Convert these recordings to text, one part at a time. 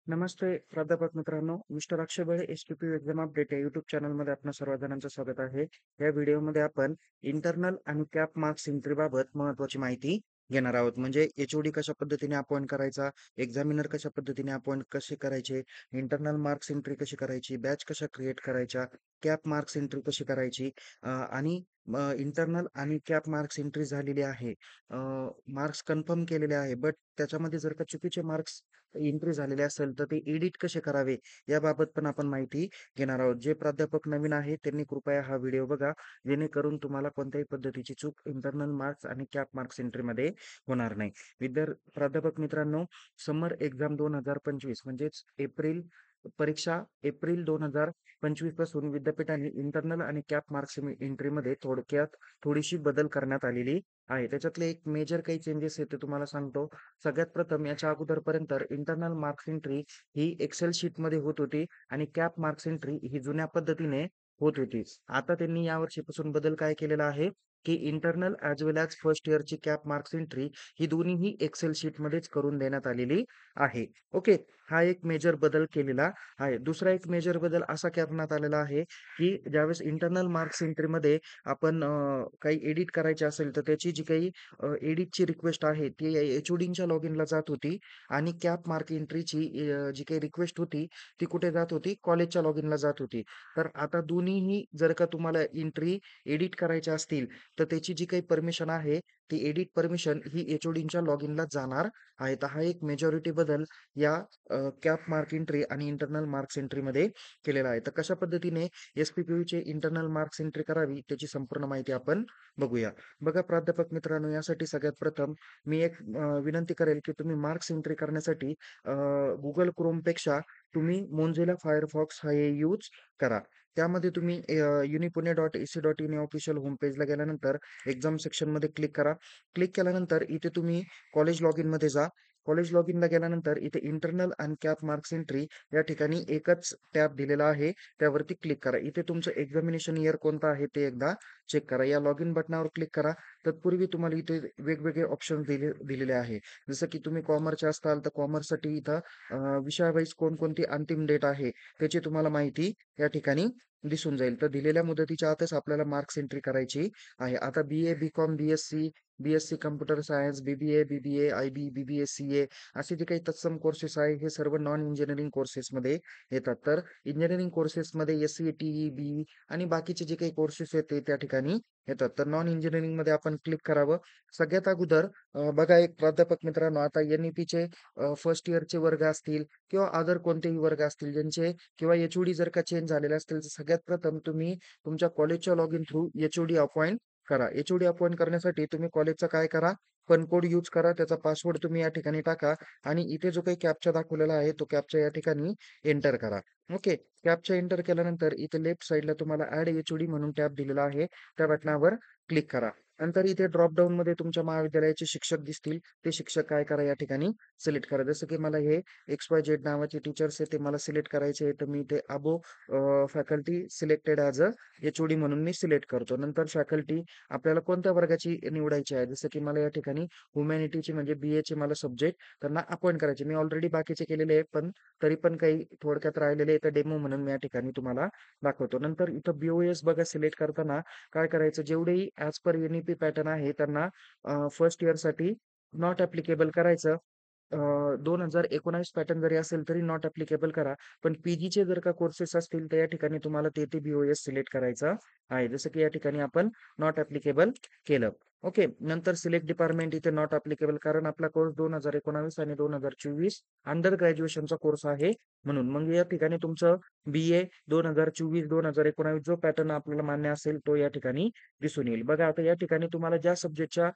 नमस्ते प्राध्यापक मित्रांनो, मिस्टर अक्षय बळे S-P-P exam update या यूट्यूब चॅनलमध्ये आपणा सर्वजणांचं स्वागत आहे. या व्हिडिओमध्ये आपण इंटरनल आणि कॅप मार्क्स एंट्रीबाबत महत्त्वाची माहिती घेणार आहोत. म्हणजे एच-ओ-डी कशा पद्धतीने अपॉइंट करायचा, एक्झामिनर कशा पद्धतीने अपॉइंट कसे करायचे, इंटरनल मार्क्स एंट्री कशी करायची, बॅच कशा क्रिएट करायच्या, कॅप मार्क्स एंट्री कशी करायची आणि इंटरनल आणि कॅप मार्क्स एंट्री झालेली आहे. मार्क्स कन्फर्म केलेले आहे, बट त्याच्यामध्ये जर का चुकीचे मार्क्स एंट्री झालेले असेल तर ते एडिट कसे करावे याबाबत पण आपण माहिती घेणार आहोत. जे प्राध्यापक नवीन आहे त्यांनी कृपया हा व्हिडिओ बघा, जेणेकरून तुम्हाला कोणत्याही पद्धतीची चूक इंटरनल मार्क्स आणि कॅप मार्क्स एंट्रीमध्ये होणार नाही. प्राध्यापक मित्रांनो, समर एक्झाम 2025 म्हणजेच परीक्षा एप्रिल 2025 पासून विद्यापीठाने इंटरनल आणि कॅप मार्क्स एंट्रीमध्ये थोडक्यात थोडीशी बदल करण्यात आलेली आहे. त्याच्यातले एक मेजर काही चेंजेस आहेत ते तुम्हाला सांगतो. सगळ्यात प्रथम याच्या अगोदरपर्यंत इंटरनल मार्क्स एंट्री ही एक्सेल शीटमध्ये होत होती आणि कॅप मार्क्स एंट्री ही जुन्या पद्धतीने होत होती. आता त्यांनी यावर्षीपासून बदल काय केलेला आहे, की internal as well as first इयरची कॅप मार्क्स एंट्री ही दोन्हीही एक्सेल शीटमध्येच करून देण्यात आलेली आहे. ओके. हा एक मेजर बदल केलेला आहे. दुसरा एक मेजर बदल असा करण्यात आलेला आहे, की ज्यावेळेस इंटरनल मार्क्स एंट्रीमध्ये आपण काही एडिट करायचे असेल तर त्याची जी काही एडिटची रिक्वेस्ट आहे ती एच-ओ-डींच्या लॉगिनला जात होती आणि कॅप मार्क एंट्रीची जी काही रिक्वेस्ट होती ती कुठे जात होती? कॉलेजच्या लॉगिनला जात होती. तर आता दोन्हीही जर का तुम्हाला एंट्री एडिट करायच्या असतील, तर त्याची जी काही परमिशन आहे, ती एडिट परमिशन ही एच-ओ-डींच्या लॉगिनला जाणार आहे. तर हा एक मेजॉरिटी बदल या कॅप मार्क एंट्री आणि इंटरनल मार्क्स एंट्रीमध्ये केलेला आहे. तर कशा पद्धतीने एस-पी-पी-यूची इंटरनल मार्क्स एंट्री करावी त्याची संपूर्ण माहिती आपण बघूया. बघा प्राध्यापक मित्रांनो, यासाठी सगळ्यात प्रथम मी एक विनंती करेल, की तुम्ही मार्क्स एंट्री करण्यासाठी Google Chromeपेक्षा तुम्ही Mozilla Firefox हे यूज करा. त्यामध्ये तुम्ही unipune.ac.in या ऑफिशियल होम पेजला गेल्यानंतर एक्झाम सेक्शनमध्ये क्लिक करा. क्लिक केल्यानंतर इथे तुम्ही कॉलेज लॉगिनमध्ये जा. कॉलेज लॉगिनला गेल्यानंतर इथे इंटरनल आणि कॅप मार्क्स एंट्री या ठिकाणी एकच टॅब दिलेला आहे. त्यावरती क्लिक करा. इथे तुमचं एक्झामिनेशन इयर कोणतं आहे ते एकदा चेक करा. या लॉगिन बटनावर क्लिक करा. तत्पूर्वी तुम्हाला इथे वेगवेगळे ऑप्शन दिलेले आहे. जसं की तुम्ही कॉमर्सचे असताल तर कॉमर्ससाठी इथं विषयावाईज कोणकोणती अंतिम डेट आहे त्याची तुम्हाला माहिती या ठिकाणी दिसून जाईल. तर दिलेल्या मुदतीच्या आतच आपल्याला मार्क्स एंट्री करायची आहे. आता BA, BCom, BSc, BSc computer science, BBA, BBA, IB, BBA, CA असे जे काही तत्सम कोर्सेस आहे हे सर्व नॉन इंजिनिअरिंग कोर्सेसमध्ये येतात. तर इंजिनिअरिंग कोर्सेसमध्ये एस-सी, टी-ई, बी आणि बाकीचे जे काही कोर्सेस आहेत ते त्या ठिकाणी येतात. तर नॉन इंजिनिअरिंगमध्ये आपण क्लिक करावं. सगळ्यात अगोदर बघा एक प्राध्यापक मित्रांनो, आता एन-ई-पीचे फर्स्ट इयरचे वर्ग असतील किंवा अदर कोणतेही वर्ग असतील ज्यांचे किंवा एच-ओ-डी जर का चेंज झालेले असतील, तर सगळ्यात प्रथम तुम्ही तुमच्या कॉलेजच्या लॉगिन थ्रू एच-ओ-डी अपॉइंट करा. एच-ओ-डी अपॉइंट करण्यासाठी तुम्ही कॉलेजचा काय करा, कोड यूज करा. त्याचा पासवर्ड तुम्ही या ठिकाणी टाका आणि इथे जो काही कॅप्चा दाखवलेला आहे, तो कॅप्चा या ठिकाणी एंटर करा. ओके. कॅप्चा एंटर केल्यानंतर इथे लेफ्ट साइडला तुम्हाला ॲड एच-ओ-डी म्हणून टॅब दिलेला आहे. त्या बटनावर क्लिक करा. नंतर इथे ड्रॉप डाउनमध्ये तुमच्या महाविद्यालयाचे शिक्षक दिसतील. ते शिक्षक काय करा या ठिकाणी सिलेक्ट करा. जसं की मला हे XYZ नावाचे टीचर्स आहे ते मला सिलेक्ट करायचे आहे. तर मी इथे फॅकल्टी सिलेक्टेड ॲज एच-ओ-डी म्हणून मी सिलेक्ट करतो. नंतर फॅकल्टी आपल्याला कोणत्या वर्गाची निवडायची आहे. जसं की मला या ठिकाणी ह्युमॅनिटीची म्हणजे बी-एचे मला सब्जेक्ट त्यांना अपॉइंट करायचे. मी ऑलरेडी बाकीचे केलेले आहे, पण तरी पण काही थोडक्यात राहिलेले आहे. तर डेमो म्हणून मी या ठिकाणी तुम्हाला दाखवतो. नंतर इथं बी-ओ-एस बघा सिलेक्ट करताना काय करायचं, जेवढेही ॲज पर एन-ई-पी पॅटर्न आहे त्यांना फर्स्ट इयरसाठी नॉट ॲप्लिकेबल करायचं. 2019 पॅटर्न जरी असेल तरी नॉट ॲप्लिकेबल करा. पण पी-जीचे जर का कोर्सेस असतील तर या ठिकाणी तुम्हाला ते बी-ओ-एस सिलेक्ट करायचं आहे. जसं की या ठिकाणी आपण नॉट ॲप्लिकेबल केलं. ओके. नंतर सिलेक्ट डिपार्टमेंट इथे नॉट ॲप्लिकेबल, कारण आपला कोर्स 2019 आणि 2024 अंडर ग्रॅज्युएशनचा कोर्स आहे म्हणून. मग या ठिकाणी तुमचं बी-ए 2024-2019 जो पॅटर्न आपल्याला मान्य असेल तो या ठिकाणी दिसून येईल. बघा आता या ठिकाणी तुम्हाला ज्या सब्जेक्टच्या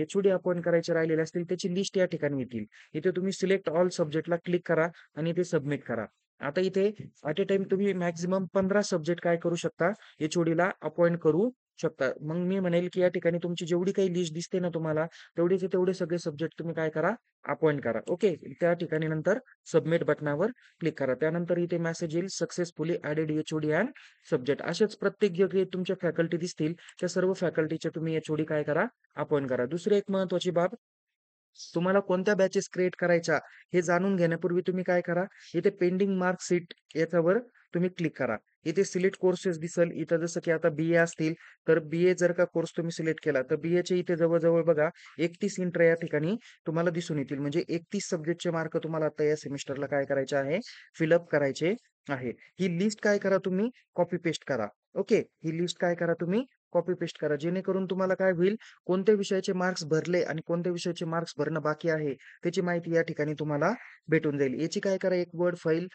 एच-ओ-डी अपॉइंट करायचे राहिलेले असतील त्याची लिस्ट या ठिकाणी येतील. इथे तुम्ही सिलेक्ट ऑल सब्जेक्टला क्लिक करा आणि ते सबमिट करा. आता इथे ॲट अ टाईम तुम्ही मॅक्सिमम 15 सब्जेक्ट काय करू शकता, एच-ओ-डीला अपॉइंट करू शकता. मग मी म्हणेल की या ठिकाणी तुमची जेवढी काही लिस्ट दिसते ना तुम्हाला, तेवढेचे तेवढे सगळे सब्जेक्ट तुम्ही काय करा, अपॉइंट करा. ओके. त्या ठिकाणी नंतर सबमिट बटनावर क्लिक करा. त्यानंतर इथे मेसेज येईल, successfully added HOD and subject. असेच प्रत्येक जे काही तुमच्या फॅकल्टी दिसतील, त्या सर्व फॅकल्टीचे तुम्ही एच-ओ-डी काय करा, अपॉइंट करा. दुसरी एक महत्त्वाची बाब, तुम्हाला कोणत्या बॅचेस क्रिएट करायच्या हे जाणून घेण्यापूर्वी तुम्ही काय करा, इथे पेंडिंग मार्क शीट याच्यावर तुम्ही क्लिक करा. इथे सिलेक्ट कोर्सेस दिसेल. इथं जसं की आता बी असतील, तर बी जर का कोर्स तुम्ही सिलेक्ट केला, तर बी इथे जवळ-जवळ बघा 31 इंटर या ठिकाणी तुम्हाला दिसून येतील. म्हणजे 31 सब्जेक्टचे मार्क तुम्हाला आता या सेमिस्टरला काय करायचे आहे, फिलअप करायचे आहे. ही लिस्ट काय करा तुम्ही कॉपी पेस्ट करा. ओके. ही लिस्ट काय करा तुम्ही कॉपी पेस्ट करा. जेणेकरून तुम्हाला काय होईल, कोणत्या विषयाचे मार्क्स भरले आणि कोणत्या विषयाचे मार्क्स भरणं बाकी आहे, त्याची माहिती या ठिकाणी तुम्हाला भेटून जाईल. याची काय करा, एक वर्ड फाइल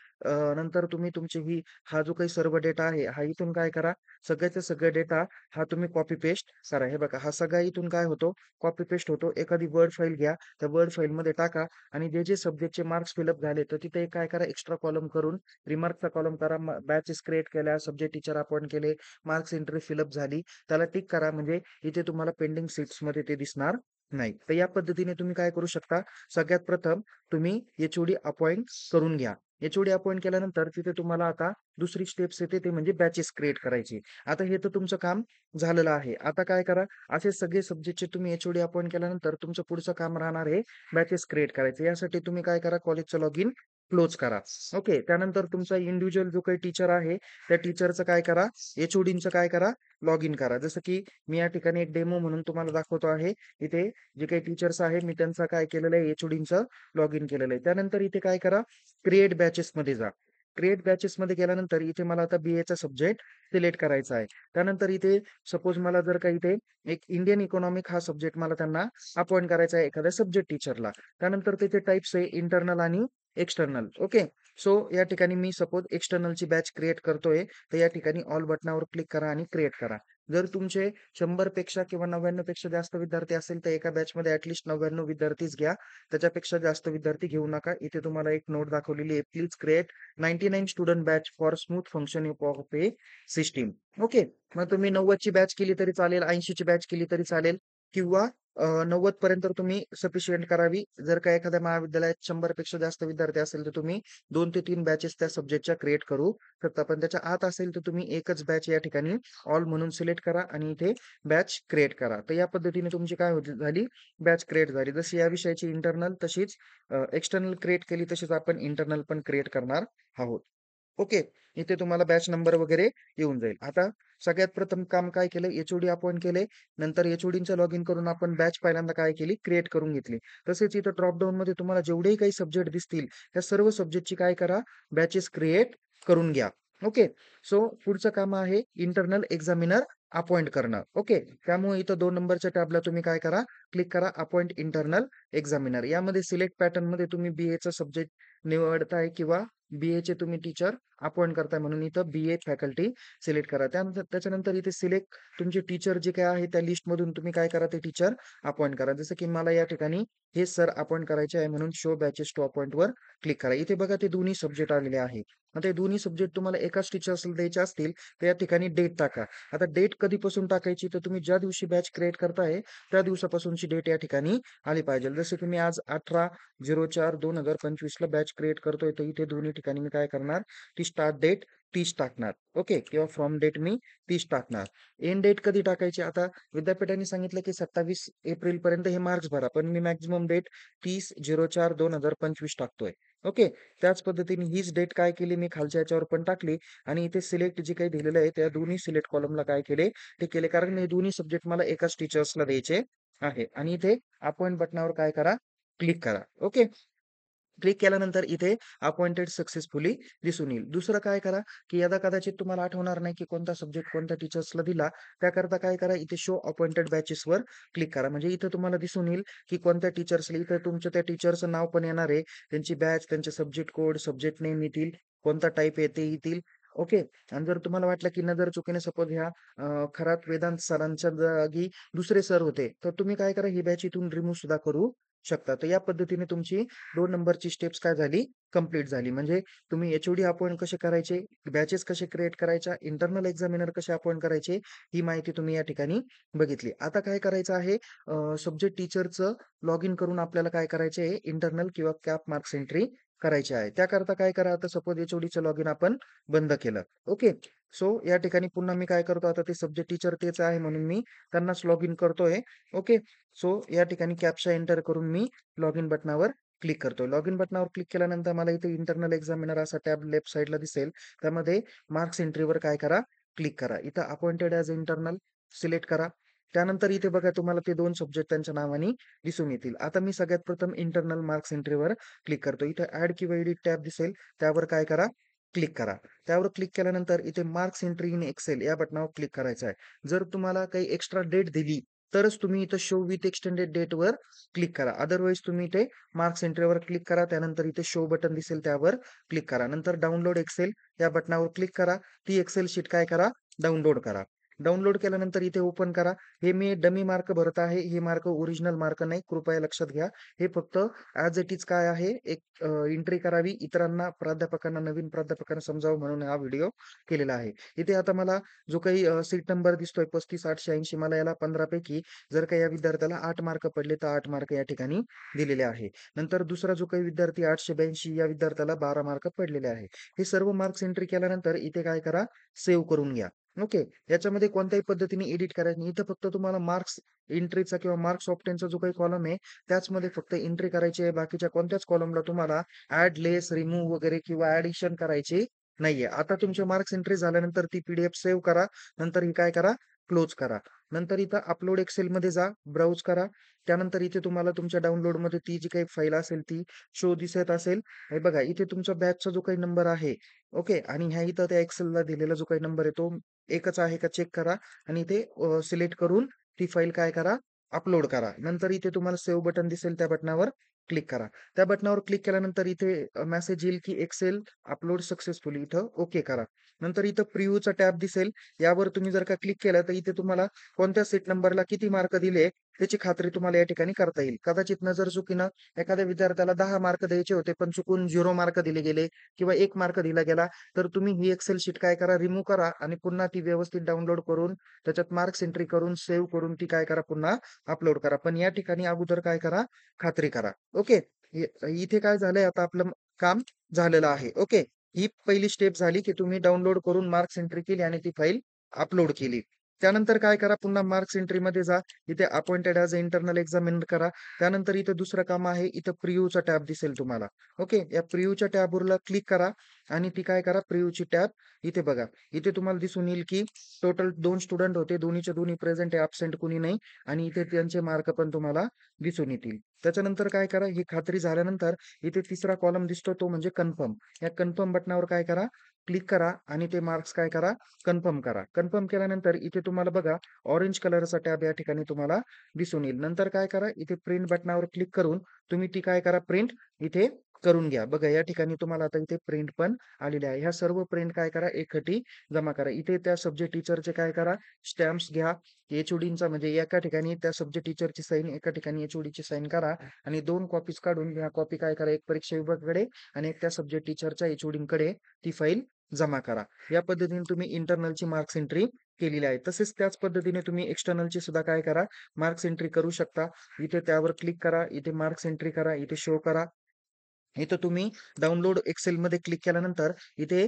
नंतर तुम्ही तुमची हा जो काही सर्व डेटा आहे, हा इथून काय करा, सगळ्याचा सगळा डेटा हा तुम्ही कॉपी पेस्ट करा. हे बघा, हा सगळा इथून काय होतो, कॉपी पेस्ट होतो. एखादी वर्ड फाइल घ्या, त्या वर्ड फाइलमध्ये टाका आणि जे सब्जेक्टचे मार्क्स फिलअप झाले, तर तिथे एक काय करा, एक्स्ट्रा कॉलम करून रिमार्कचा कॉलम करा. बॅचेस क्रिएट केल्या, सब्जेक्ट टीचर अपॉइंट केले, मार्क्स एंट्री फिलअप झाली, त्याला टिक करा. म्हणजे इथे तुम्हाला पेंडिंग सीट्समध्ये ते दिसणार नाही. तर या पद्धतीने तुम्ही काय करू शकता, सगळ्यात प्रथम तुम्ही एच-ओ-डी अपॉइंट करून घ्या. एच-ओ-डी अपॉइंट केल्यानंतर तिथे तुम्हाला आता दुसरी स्टेप्स येते, ते म्हणजे बॅचेस क्रिएट करायची. आता हे तर तुमचं काम झालेलं आहे. आता काय करा, असे सगळे सब्जेक्टचे तुम्ही एच-ओ-डी अपॉइंट केल्यानंतर तुमचं पुढचं काम राहणार आहे बॅचेस क्रिएट करायचे. यासाठी तुम्ही काय करा, कॉलेजचं लॉगिन क्लोज करा. ओके. त्यानंतर तुमचा इंडिव्हिज्युअल जो काही टीचर आहे, त्या टीचरचं काय करा, एच-ओ-डीचं काय करा, लॉग इन करा. जसं की मी या ठिकाणी एक डेमो म्हणून तुम्हाला दाखवतो आहे. इथे जे काही टीचर्स आहे, मी त्यांचं काय केलेलं आहे, एच-ओ-डीचं लॉग इन केलेलं आहे. त्यानंतर इथे काय करा, क्रिएट बॅचेसमध्ये जा. क्रिएट बॅचेसमध्ये गेल्यानंतर इथे मला आता बी-एचा सब्जेक्ट सिलेक्ट करायचा आहे. त्यानंतर इथे सपोज मला जर का इथे एक इंडियन इकॉनॉमिक हा सब्जेक्ट मला त्यांना अपॉइंट करायचा आहे एखाद्या सब्जेक्ट टीचरला. त्यानंतर त्याचे टाइप्स आहे इंटरनल आणि एक्सटर्नल. ओके. सो या ठिकाणी मी सपोज एक्सटर्नलची बॅच क्रिएट करतोय, तर या ठिकाणी ऑल बटनावर क्लिक करा आणि क्रिएट करा. जर तुमचे 100 पेक्षा किंवा 99 पेक्षा जास्त विद्यार्थी असेल, तर एका बॅचमध्ये ॲटलीस्ट 99 विद्यार्थीच घ्या. त्याच्यापेक्षा जास्त विद्यार्थी घेऊ नका. इथे तुम्हाला एक नोट दाखवलेली आहे. Please create 99 student batch for smooth functioning of A system. Okay. मग तुम्ही 90 ची बॅच केली तरी चालेल, 80 ची बॅच केली तरी चालेल किंवा 90 पर्यंत तुम्ही सफिशियंट करावी. जर का एखाद्या महाविद्यालयात 100 पेक्षा जास्त विद्यार्थी असेल, तर तुम्ही 2 ते 3 बॅचेस त्या सब्जेक्टच्या क्रिएट करू शकता. पण त्याच्या आत असेल, तर तुम्ही एकच बॅच या ठिकाणी ऑल म्हणून सिलेक्ट करा आणि इथे बॅच क्रिएट करा. तर या पद्धतीने तुमची काय होती झाली, बॅच क्रिएट झाली. जशी या विषयाची इंटरनल तशीच एक्सटर्नल क्रिएट केली, तशीच आपण इंटरनल पण क्रिएट करणार आहोत. ओके. इथे तुम्हाला बॅच नंबर वगैरे येऊन जाईल. आता सगळ्यात प्रथम काम काय केलं, एच-ओ-डी अपॉइंट केले. नंतर एच-ओ-डीचं लॉग इन करून आपण बॅच पहिल्यांदा काय केली, क्रिएट करून घेतली. तसेच इथं ड्रॉप डाउनमध्ये तुम्हाला जेवढेही काही सब्जेक्ट दिसतील, त्या सर्व सब्जेक्टची काय करा, बॅचेस क्रिएट करून घ्या. ओके. सो पुढचं काम आहे इंटरनल एक्झामिनर अपॉइंट करणं. ओके. त्यामुळे इथं 2 नंबरच्या टॅबला तुम्ही काय करा, क्लिक करा अपॉइंट इंटरनल एक्झामिनर. यामध्ये सिलेक्ट पॅटर्नमध्ये तुम्ही बी-एचा सब्जेक्ट निवडताय किंवा बी-एचे तुम्ही टीचर अपॉइंट करताय म्हणून इथं बी-ए फॅकल्टी सिलेक्ट करा. त्यानंतर त्याच्यानंतर इथे सिलेक्ट तुमचे टीचर जे काही आहे त्या लिस्टमधून तुम्ही काय करा, ते टीचर अपॉइंट करा. जसं की मला या ठिकाणी हे सर अपॉइंट करायचे आहे म्हणून शो बॅचेस टू अपॉइंटवर क्लिक करा. इथे बघा ते दोन्ही सब्जेक्ट आलेले आहे. आता हे दोन्ही सब्जेक्ट तुम्हाला एकाच टीचर्सला द्यायचे असतील, तर या ठिकाणी डेट टाका. आता डेट कधीपासून टाकायची, तर तुम्ही ज्या दिवशी बॅच क्रिएट करताय त्या दिवसापासूनची डेट या ठिकाणी आली पाहिजे. जसं की मी आज 18/04/2025 ला बॅच क्रिएट करतोय, तर इथे दोन्ही ठिकाणी मी काय करणार, ती स्टार्ट डेट 30 टाकणार. ओके. किंवा फ्रॉम डेट मी 30 टाकणार. एंड डेट कधी टाकायची, आता विद्यापीठाने सांगितलं की 27 एप्रिल पर्यंत हे मार्क्स भरा, पण मी मॅक्सिमम डेट 30/04/2025 टाकतोय. ओके. त्याच पद्धतीने हीच डेट काय केली, मी खालच्या याच्यावर पण टाकली आणि इथे सिलेक्ट जे काही दिलेलं आहे त्या दोन्ही सिलेक्ट कॉलमला काय केले, ते केले. कारण हे दोन्ही सब्जेक्ट मला एकाच टीचर्सला द्यायचे आहे. आणि इथे अपॉइंट बटनावर काय करा, क्लिक करा. ओके. क्लिक केल्यानंतर इथे अपॉइंटेड सक्सेसफुली दिसून येईल. दुसरं काय करा, की यदा कदाचित तुम्हाला आठवणार नाही की कोणता सब्जेक्ट कोणत्या टीचर्सला दिला. त्याकरता काय करा, इथे शो अपॉइंटेड बॅचेसवर क्लिक करा. म्हणजे इथं तुम्हाला दिसून येईल की कोणत्या टीचर्सला, इथं तुमच्या त्या टीचरचं नाव पण येणार आहे, त्यांची बॅच, त्यांचे सब्जेक्ट कोड, सब्जेक्ट नेम येतील, कोणता टाइप आहे ते येतील. ओके. आणि जर तुम्हाला वाटलं की नजर चुकीने सपोज ह्या खरात वेदांत सरांच्या जागी दुसरे सर होते, तर तुम्ही काय करा, ही बॅच इथून रिमूव्ह सुद्धा करू शकता. तर या पद्धतीने तुमची 2 नंबरची स्टेप्स काय झाली, कंप्लीट झाली. म्हणजे तुम्ही एच-ओ-डी अपॉइंट कसे करायचे, बॅचेस कसे क्रिएट करायच्या, इंटरनल एक्झामिनर कसे अपॉइंट करायचे, ही माहिती तुम्ही या ठिकाणी बघितली. आता काय करायचं आहे, सब्जेक्ट टीचरचं लॉग इन करून आपल्याला काय करायचे आहे, इंटरनल किंवा कॅप मार्क्स एंट्री करायची आहे. त्याकरता काय करा, आता सपोज एच-ओ-डीचं लॉग इन आपण बंद केलं. ओके. सो या ठिकाणी पुन्हा मी काय करतो, आता ते सब्जेक्ट टीचर तेच आहे म्हणून मी त्यांनाच लॉग इन करतोय. ओके. सो या ठिकाणी कॅप्चा एंटर करून मी लॉग इन बटनावर क्लिक करतोय. लॉग इन बटनावर क्लिक केल्यानंतर मला इथे इंटरनल एक्झामिनर असा टॅब लेफ्ट साइडला दिसेल. त्यामध्ये मार्क्स एंट्रीवर काय करा, क्लिक करा. इथं अपॉइंटेड ॲज इंटर्नल सिलेक्ट करा. त्यानंतर इथे बघा तुम्हाला ते 2 सब्जेक्ट त्यांच्या नावाने दिसून येतील. आता मी सगळ्यात प्रथम इंटरनल मार्क्स एंट्रीवर क्लिक करतो. इथे ॲड किंवा एडिट टॅब दिसेल. त्यावर काय करा, क्लिक करा. त्यावर क्लिक केल्यानंतर इथे मार्क्स एंट्री इन एक्सेल या बटनावर क्लिक करायचं आहे. जर तुम्हाला काही एक्स्ट्रा डेट दिली, तरच तुम्ही इथं शो विथ एक्सटेंडेड डेटवर क्लिक करा. अदरवाईज तुम्ही इथे मार्क्स एंट्रीवर क्लिक करा. त्यानंतर इथे शो बटन दिसेल त्यावर क्लिक करा. नंतर डाउनलोड एक्सेल या बटनावर क्लिक करा. ती एक्सेल शीट काय करा, डाउनलोड करा. डाउनलोड केल्यानंतर इथे ओपन करा. हे मी डमी मार्क भरत आहे. हे मार्क ओरिजिनल मार्क नाही. कृपया लक्षात घ्या. हे फक्त ॲज इट इज काय आहे, एक एंट्री करावी इतरांना, प्राध्यापकांना, नवीन प्राध्यापकांना समजावं म्हणून हा व्हिडिओ केलेला आहे. इथे आता मला जो काही सीट नंबर दिसतोय 35, 880, मला याला 15 पैकी जर का या विद्यार्थ्याला 8 मार्क पडले तर 8 मार्क या ठिकाणी दिलेले आहे. नंतर दुसरा जो काही विद्यार्थी 882 या विद्यार्थ्याला 12 मार्क पडलेले आहे. हे सर्व मार्क्स एंट्री केल्यानंतर इथे काय करा, सेव्ह करून घ्या. ओके. याच्यामध्ये कोणत्याही पद्धतीने एडिट करायचं नाही. इथं फक्त तुम्हाला मार्क्स एंट्रीचा किंवा मार्क्स ऑब्टेनचा जो काही कॉलम आहे, त्याचमध्ये फक्त एंट्री करायची आहे. बाकीच्या कोणत्याच कॉलमला तुम्हाला ॲड, लेस, रिमूव्ह वगैरे किंवा ॲडिशन करायची नाहीये. आता तुमचे मार्क्स एंट्री झाल्यानंतर ती पीडीएफ सेव्ह करा. नंतर ही काय करा, क्लोज करा. नंतर इथं अपलोड एक्सेलमध्ये जा, ब्राउज करा. त्यानंतर इथे तुम्हाला तुमच्या डाउनलोडमध्ये ती जी काही फाईल असेल ती शो दिसत असेल. हे बघा इथे तुमचा बॅचचा जो काही नंबर आहे, ओके, आणि ह्या इथं त्या एक्सेलला दिलेला जो काही नंबर आहे तो एकच आहे का चेक करा आणि इथे सिलेक्ट करून ती फाईल काय करा, अपलोड करा. नंतर इथे तुम्हाला सेव्ह बटन दिसेल त्या बटनावर क्लिक करा. त्या बटनावर क्लिक केल्यानंतर इथे मेसेज येईल की एक्सेल अपलोड सक्सेसफुली, इथं ओके करा. नंतर इथं प्रिव्ह्यूचा टॅब दिसेल. यावर तुम्ही जर का क्लिक केलं तर इथे तुम्हाला कोणत्या सीट नंबरला किती मार्क दिले त्याची खात्री तुम्हाला या ठिकाणी करता येईल. कदाचित नजर चुकीनं एखाद्या विद्यार्थ्याला 10 मार्क द्यायचे होते पण चुकून 0 मार्क दिले गेले किंवा 1 मार्क दिला गेला, तर तुम्ही ही एक्सेल शीट काय करा, रिमूव्ह करा आणि पुन्हा ती व्यवस्थित डाउनलोड करून त्याच्यात मार्क्स एंट्री करून सेव्ह करून ती काय करा, पुन्हा अपलोड करा. पण या ठिकाणी अगोदर काय करा, खात्री करा. ओके. इथे काय झालंय, आता आपलं काम झालेलं आहे. ओके. ही पहिली स्टेप झाली की तुम्ही डाउनलोड करून मार्क्स एंट्री केली आणि ती फाईल अपलोड केली. त्यानंतर काय करा, पुन्हा मार्क्स एंट्रीमध्ये जा. इथे appointed as a internal examiner करा. त्यानंतर इथं दुसरं काम आहे, इथं प्रिव्ह्यूचा टॅब दिसेल तुम्हाला. ओके. या प्रिव्ह्यूच्या टॅबवरला क्लिक करा आणि ती काय करा, प्रिव्ह्यूची टॅब इथे बघा. इथे तुम्हाला दिसून येईल की टोटल 2 स्टुडंट होते. दोन्हीच्या दोन्ही प्रेझेंट आहे, अब्सेंट कुणी नाही आणि इथे त्यांचे मार्क पण तुम्हाला दिसून येतील. त्याच्यानंतर काय करा, ही खात्री झाल्यानंतर इथे तिसरा कॉलम दिसतो तो म्हणजे कन्फर्म. या कन्फर्म बटनावर काय करा, क्लिक करा आणि ते मार्क्स काय करा, कन्फर्म करा. कन्फर्म केल्यानंतर इथे तुम्हाला बघा ऑरेंज कलरचा टॅब या ठिकाणी तुम्हाला दिसून येईल. नंतर काय करा, इथे प्रिंट बटनावर क्लिक करून तुम्ही ती काय करा, प्रिंट इथे करून घ्या. बघा या ठिकाणी तुम्हाला आता इथे प्रिंट पण आलेली आहे. ह्या सर्व प्रिंट काय करा, एकखटी जमा करा. इथे त्या सब्जेक्ट टीचरचे काय करा, स्टॅम्प्स घ्या. एचओडींचा म्हणजे एका ठिकाणी त्या सब्जेक्ट टीचरची साईन, एका ठिकाणी एचओडीची साईन करा आणि 2 कॉपीज काढून ह्या कॉपी काय करा, एक परीक्षा विभागाकडे आणि एक त्या सब्जेक्ट टीचरच्या एचओडींकडे ती फाईल जमा करा. या पद्धतीने तुम्ही इंटरनलची मार्क्स एंट्री केलेली आहे. तसेच त्याच पद्धतीने तुम्ही एक्सटर्नलची सुद्धा काय करा, मार्क्स एंट्री करू शकता. इथे त्यावर क्लिक करा, इथे मार्क्स एंट्री करा, इथे शो करा. इथं तुम्ही डाउनलोड एक्सेलमध्ये क्लिक केल्यानंतर इथे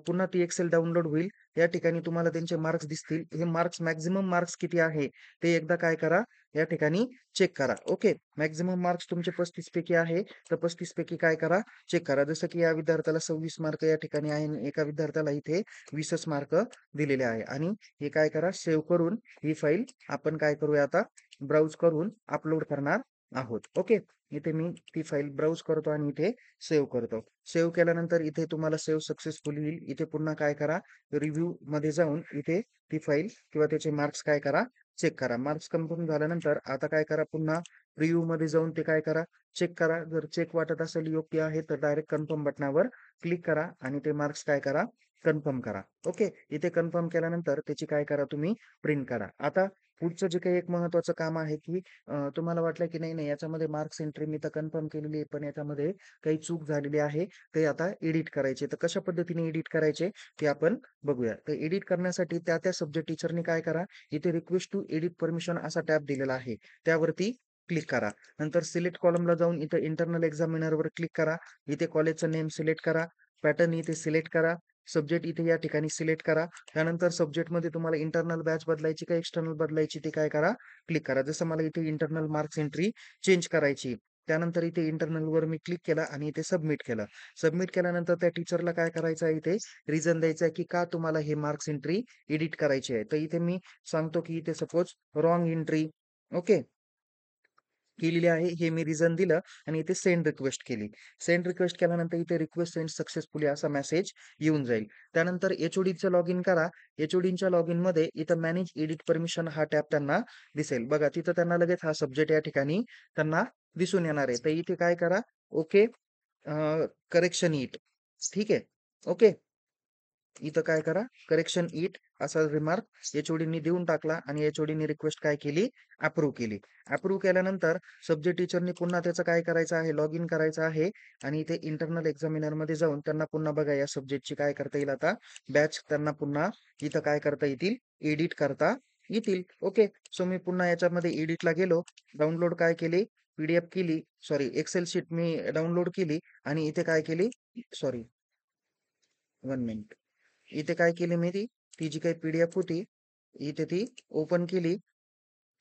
पुन्हा ती एक्सेल डाउनलोड होईल. या ठिकाणी तुम्हाला त्यांचे मार्क्स दिसतील. हे मार्क्स मॅक्सिमम मार्क्स किती आहे ते एकदा काय करा, या ठिकाणी चेक करा. ओके. मॅक्सिमम मार्क्स तुमचे 35 पैकी आहे, तर 35 पैकी काय करा, चेक करा. जसं की या विद्यार्थ्याला 26 मार्क या ठिकाणी आहे आणि एका विद्यार्थ्याला इथे 20च मार्क दिलेले आहे आणि हे काय करा, सेव्ह करून ही फाईल आपण काय करूया आता, ब्राउज करून अपलोड करणार आहोत. ओके. इथे मी ती फाईल ब्राउज करतो आणि इथे सेव्ह करतो. सेव्ह केल्यानंतर इथे तुम्हाला सेव्ह सक्सेसफुल येईल. इथे पुन्हा काय करा, रिव्ह्यू मध्ये जाऊन इथे ती फाईल किंवा त्याचे मार्क्स काय करा, चेक करा. मार्क्स कन्फर्म झाल्यानंतर आता काय करा, पुन्हा रिव्ह्यू मध्ये जाऊन ते काय करा, चेक करा. जर चेक वाटत असेल योग्य आहे तर डायरेक्ट कन्फर्म बटनावर क्लिक करा आणि ते मार्क्स काय करा, कन्फर्म करा. ओके. इथे कन्फर्म केल्यानंतर त्याची काय करा, तुम्ही प्रिंट करा. आता पुढचं जे काही एक महत्त्वाचं काम आहे की तुम्हाला वाटलं की नाही, नाही याच्यामध्ये मार्क्स एंट्री मी तर कन्फर्म केलेली आहे, पण याच्यामध्ये काही चूक झालेली आहे. ते आता एडिट करायचे. तर कशा पद्धतीने एडिट करायचे ते आपण बघूया. तर एडिट करण्यासाठी त्या त्या सब्जेक्ट टीचरनी काय करा, इथे रिक्वेस्ट टू एडिट परमिशन असा टॅब दिलेला आहे. त्यावरती क्लिक करा. नंतर सिलेक्ट कॉलमला जाऊन इथे इंटरनल एक्झामिनरवर क्लिक करा. इथे कॉलेजचं नेम सिलेक्ट करा. पॅटर्न इथे सिलेक्ट करा. सब्जेक्ट इथे या ठिकाणी सिलेक्ट करा. त्यानंतर सब्जेक्टमध्ये तुम्हाला इंटरनल बॅच बदलायची का एक्सटर्नल बदलायची ते काय करा, क्लिक करा. जसं मला इथे इंटरनल मार्क्स एंट्री चेंज करायची. त्यानंतर इथे इंटरनलवर मी क्लिक केलं आणि इथे सबमिट केलं. सबमिट केल्यानंतर त्या टीचरला काय करायचं आहे, इथे रिझन द्यायचं आहे, की का तुम्हाला हे मार्क्स एंट्री एडिट करायची आहे. तर इथे मी सांगतो, की इथे सपोज रॉंग एंट्री ओके केलेली आहे. हे मी रिझन दिलं आणि इथे सेंड रिक्वेस्ट केली. सेंड रिक्वेस्ट केल्यानंतर इथे रिक्वेस्ट सेंड सक्सेसफुली असा मेसेज येऊन जाईल. त्यानंतर एच-ओ-डीचं लॉगिन करा. एच-ओ-डीच्या लॉगिनमध्ये इथं मॅनेज एडिट परमिशन हा टॅब त्यांना दिसेल. बघा तिथं त्यांना लगेच हा सब्जेक्ट या ठिकाणी त्यांना दिसून येणार आहे. तर इथे काय करा, ओके करेक्शन इट. ठीक आहे. ओके. इथं काय करा, करेक्शन इट असा रिमार्क एच-ओ-डींनी देऊन टाकला आणि एच-ओ-डींनी रिक्वेस्ट काय केली, अप्रूव्ह केली. अप्रूव्ह केल्यानंतर सब्जेक्ट टीचरनी पुन्हा त्याचं काय करायचं आहे, लॉग इन करायचं आहे आणि इथे इंटरनल एक्झामिनरमध्ये जाऊन त्यांना पुन्हा बघा या सब्जेक्टची काय करता येईल आता, बॅच त्यांना पुन्हा इथं काय करता येतील, एडिट करता येतील. ओके. सो मी पुन्हा याच्यामध्ये एडिटला गेलो, डाउनलोड काय केली, पी केली, सॉरी एक्सेल शीट मी डाउनलोड केली आणि इथे काय केली, सॉरी 1 मिनिट. इथे काय केली मी ती जी काही पी-डी-एफ होती, इथे ती ओपन केली.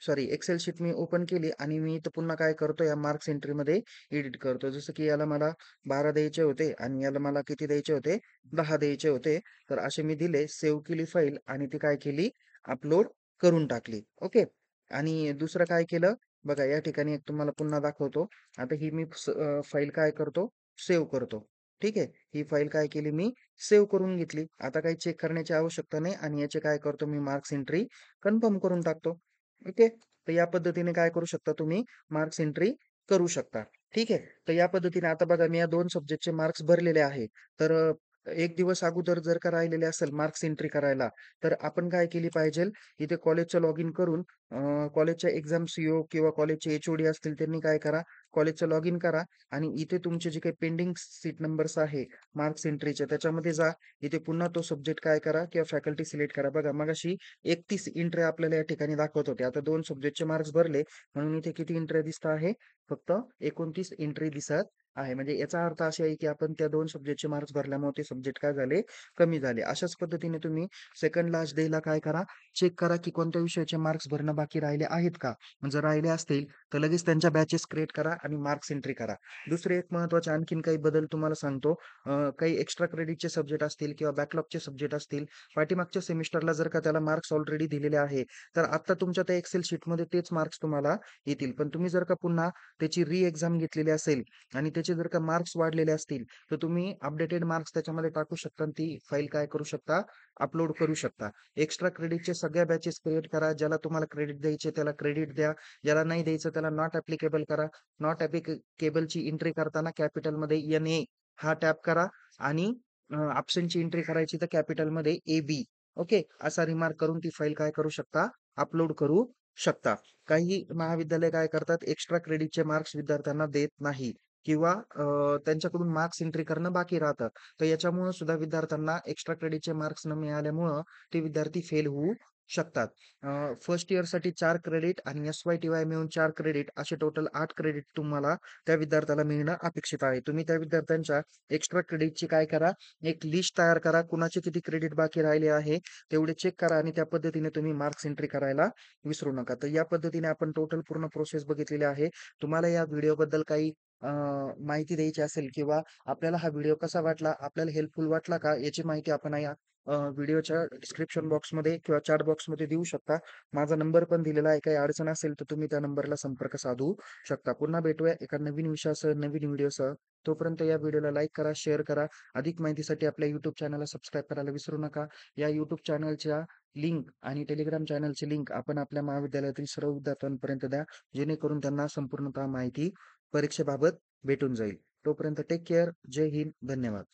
सॉरी एक्सेल शीट मी ओपन केली आणि मी इथं पुन्हा काय करतो या मार्क्स एंट्रीमध्ये एडिट करतो. जसं की याला मला 12 द्यायचे होते आणि याला मला किती द्यायचे होते? 10 द्यायचे होते. तर असे मी दिले, सेव्ह केली फाईल आणि ती काय केली? अपलोड करून टाकली. ओके. आणि दुसरं काय केलं? बघा या ठिकाणी एक तुम्हाला पुन्हा दाखवतो. आता ही मी फाईल काय करतो? सेव्ह करतो. ठीक आहे. ही फाईल काय केली मी? सेव्ह करून घेतली. आता काही चेक करण्याची आवश्यकता नाही आणि याचे काय करतो मी मार्क्स एंट्री कन्फर्म करून टाकतो. ओके. तर या पद्धतीने काय करू शकता तुम्ही मार्क्स एंट्री करू शकता. ठीक आहे. तर या पद्धतीने आता बघा मी या 2 सब्जेक्टचे मार्क्स भरलेले आहे. तर 1 दिवस अगोदर जर का राहिलेले असेल मार्क्स एंट्री करायला, तर आपण काय केली पाहिजेल, इथे कॉलेजचं लॉगिन करून कॉलेजच्या एक्झाम सीईओ किंवा कॉलेजचे एच-ओ-डी असतील त्यांनी काय करा, कॉलेजचं लॉगिन करा आणि इथे तुमचे जे काही पेंडिंग सीट नंबर्स आहे मार्क्स एंट्रीचे त्याच्यामध्ये जा. इथे पुन्हा तो सब्जेक्ट काय करा किंवा फॅकल्टी सिलेक्ट करा. बघा मगाशी 31 एंट्री आपल्याला या ठिकाणी दाखवत होते. आता 2 सब्जेक्टचे मार्क्स भरले म्हणून इथे किती एंट्री दिसत आहे? फक्त 29 एंट्री दिसत आहे. म्हणजे याचा अर्थ असा आहे, की आपण त्या 2 सब्जेक्टचे मार्क्स भरल्यामुळे ते सब्जेक्ट काय झाले? कमी झाले. अशाच पद्धतीने तुम्ही सेकंड लास्ट डेला काय करा? चेक करा, की कोणत्या विषयाचे मार्क्स भरणं बाकी राहिले आहेत का? जर राहिले असतील, तर लगेच त्यांच्या बॅचेस क्रिएट करा आणि मार्क्स एंट्री करा. दुसरे एक महत्त्वाचे आणखीन काही बदल तुम्हाला सांगतो. काही एक्स्ट्रा क्रेडिटचे सब्जेक्ट असतील किंवा बॅकलॉगचे सब्जेक्ट असतील, पाठीमागच्या सेमिस्टरला जर का त्याला मार्क्स ऑलरेडी दिलेले आहे, तर आता तुमच्या त्या एक्सेल शीटमध्ये तेच मार्क्स तुम्हाला येतील. पण तुम्ही जर का पुन्हा त्याची एक्झाम घेतलेली असेल आणि त्याचे जर का मार्क्स वाढलेले असतील, तर तुम्ही अपडेटेड मार्क्स त्याच्यामध्ये टाकू शकता आणि ती फाईल काय करू शकता, अपलोड करू शकता. एक्स्ट्रा क्रेडिटचे सगळ्या बॅचेस क्रिएट करा. ज्याला तुम्हाला क्रेडिट द्यायचे त्याला क्रेडिट द्या. ज्याला नाही द्यायचं त्याला नॉट ॲप्लिकेबल करा. नॉट ॲप्लिकेबलची एंट्री करताना कॅपिटलमध्ये NA हा टॅप करा आणि अब्सेंटची एंट्री करायची तर कॅपिटलमध्ये AB ओके. असा रिमार्क करून ती फाईल काय करू शकता, अपलोड करू शकता. काही महाविद्यालय काय करतात, एक्स्ट्रा क्रेडिटचे मार्क्स विद्यार्थ्यांना देत नाही किंवा त्यांच्याकडून मार्क्स एंट्री करणं बाकी राहतं. तर याच्यामुळं सुद्धा विद्यार्थ्यांना एक्स्ट्रा क्रेडिटचे मार्क्स न मिळाल्यामुळं ते विद्यार्थी फेल होऊ शकतात. फर्स्ट इयरसाठी 4 क्रेडिट आणि एस-वाय-टी-वाय मिळून 4 क्रेडिट असे टोटल 8 क्रेडिट तुम्हाला त्या विद्यार्थ्याला मिळणं अपेक्षित आहे. तुम्ही त्या विद्यार्थ्यांच्या एक्स्ट्रा क्रेडिटची काय करा, एक लिस्ट तयार करा. कुणाचे किती क्रेडिट बाकी राहिले आहे तेवढे चेक करा आणि त्या पद्धतीने तुम्ही मार्क्स एंट्री करायला विसरू नका. तर या पद्धतीने आपण टोटल पूर्ण प्रोसेस बघितलेली आहे. तुम्हाला या व्हिडिओबद्दल काही माहिती द्यायची असेल किंवा आपल्याला हा व्हिडिओ कसा वाटला, आपल्याला हेल्पफुल वाटला का याची माहिती आपण या व्हिडिओच्या डिस्क्रिप्शन बॉक्समध्ये किंवा चॅट बॉक्समध्ये देऊ शकता. माझा नंबर पण दिलेला आहे. काही अडचण असेल तर तुम्ही त्या नंबरला संपर्क साधू शकता. पुन्हा भेटूया एका नवीन विषयासह, नवीन व्हिडिओसह. तोपर्यंत या व्हिडिओला लाईक करा, शेअर करा. अधिक माहितीसाठी आपल्या YouTube चॅनलला सबस्क्राईब करायला विसरू नका. या YouTube चॅनलच्या लिंक आणि Telegram चॅनलची लिंक आपण आपल्या महाविद्यालयातील सर्व विद्यार्थ्यांपर्यंत द्या, जेणेकरून त्यांना संपूर्णतः माहिती परीक्षेबाबत भेटून जाईल. तोपर्यंत टेक केअर. जय हिंद. धन्यवाद.